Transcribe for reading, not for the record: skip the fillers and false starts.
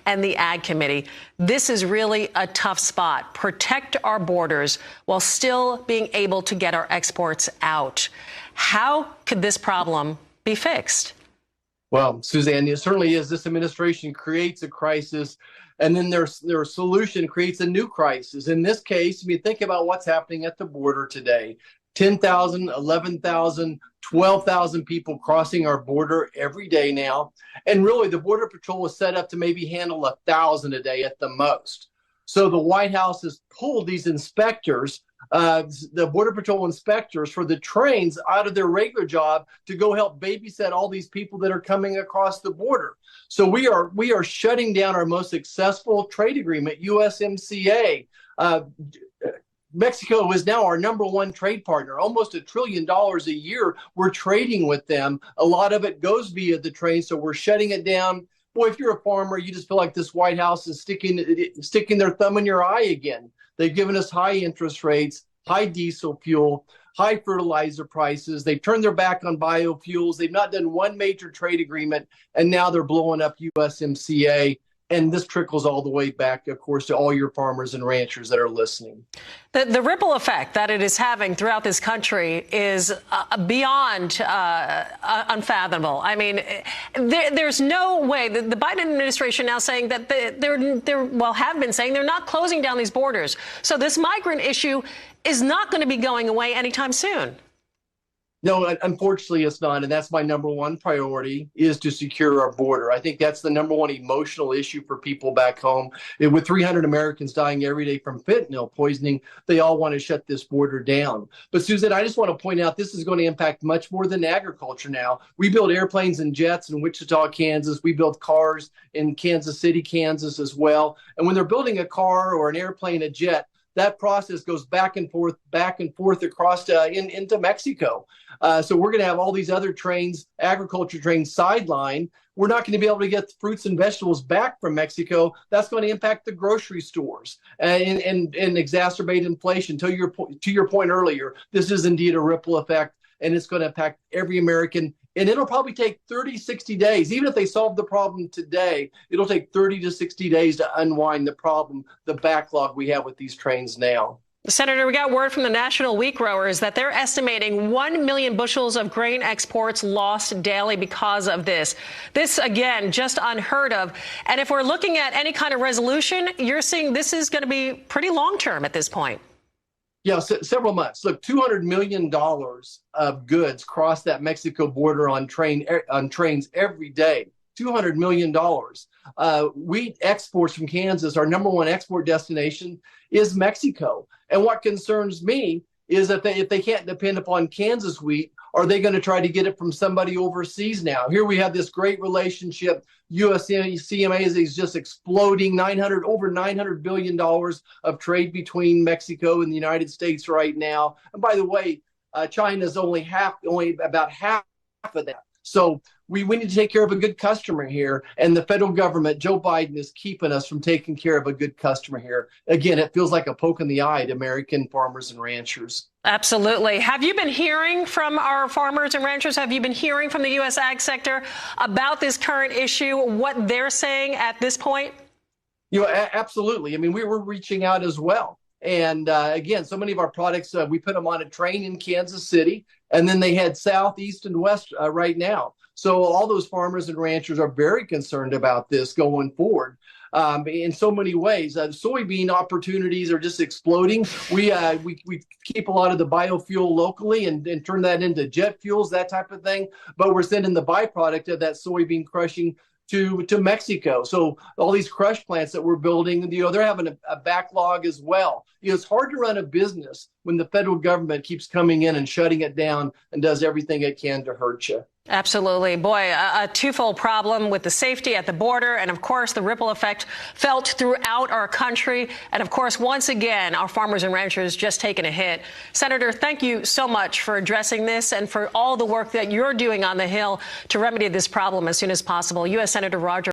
and the Ag Committee. This is really a tough spot. Protect our borders while still being able to get our exports out. How could this problem be fixed? Well, Suzanne, it certainly is. This administration creates a crisis, and then their solution creates a new crisis. In this case, I mean, think about what's happening at the border today. 10,000, 11,000, 12,000 people crossing our border every day now. And really, the Border Patrol is set up to maybe handle 1,000 a day at the most. So the White House has pulled these inspectors, the Border Patrol inspectors, for the trains out of their regular job to go help babysit all these people that are coming across the border. So we are shutting down our most successful trade agreement, USMCA. Mexico is now our #1 trade partner, almost $1 trillion a year. We're trading with them. A lot of it goes via the train, so we're shutting it down. Boy, if you're a farmer, you just feel like this White House is sticking their thumb in your eye again. They've given us high interest rates, high diesel fuel, high fertilizer prices. They've turned their back on biofuels. They've not done one major trade agreement, and now they're blowing up USMCA. And this trickles all the way back, of course, to all your farmers and ranchers that are listening. The ripple effect that it is having throughout this country is beyond unfathomable. I mean, there's no way. The Biden administration now saying that have been saying they're not closing down these borders. So this migrant issue is not going to be going away anytime soon. No, unfortunately, it's not. And that's my #1 priority, is to secure our border. I think that's the #1 emotional issue for people back home. With 300 Americans dying every day from fentanyl poisoning, they all want to shut this border down. But, Suzanne, I just want to point out this is going to impact much more than agriculture now. We build airplanes and jets in Wichita, Kansas. We build cars in Kansas City, Kansas as well. And when they're building a car or an airplane, a jet, that process goes back and forth across into Mexico. So we're going to have all these other trains, agriculture trains, sidelined. We're not going to be able to get fruits and vegetables back from Mexico. That's going to impact the grocery stores and exacerbate inflation. To your point earlier, this is indeed a ripple effect, and it's going to impact every American. And it'll probably take 30, 60 days. Even if they solve the problem today, it'll take 30 to 60 days to unwind the problem, the backlog we have with these trains now. Senator, we got word from the National Wheat Growers that they're estimating 1 million bushels of grain exports lost daily because of this. This, again, just unheard of. And if we're looking at any kind of resolution, you're seeing this is going to be pretty long term at this point. Yeah, several months. Look, $200 million of goods cross that Mexico border on trains every day. $200 million. Wheat exports from Kansas, our #1 export destination, is Mexico. And what concerns me is that if they can't depend upon Kansas wheat, are they going to try to get it from somebody overseas now? Here we have this great relationship. USCMA is just exploding. Over $900 billion of trade between Mexico and the United States right now. And by the way, China's only about half of that. So we need to take care of a good customer here. And the federal government, Joe Biden, is keeping us from taking care of a good customer here. Again, it feels like a poke in the eye to American farmers and ranchers. Absolutely. Have you been hearing from our farmers and ranchers? Have you been hearing from the U.S. ag sector about this current issue, what they're saying at this point? Absolutely. I mean, we were reaching out as well. And again, so many of our products, we put them on a train in Kansas City, and then they head south, east, and west right now. So all those farmers and ranchers are very concerned about this going forward. In so many ways, soybean opportunities are just exploding. We keep a lot of the biofuel locally and turn that into jet fuels, that type of thing. But we're sending the byproduct of that soybean crushing to Mexico. So all these crush plants that we're building, they're having a backlog as well. It's hard to run a business when the federal government keeps coming in and shutting it down and does everything it can to hurt you. Absolutely. Boy, a twofold problem with the safety at the border and, of course, the ripple effect felt throughout our country. And, of course, once again, our farmers and ranchers just taking a hit. Senator, thank you so much for addressing this and for all the work that you're doing on the Hill to remedy this problem as soon as possible. U.S. Senator Roger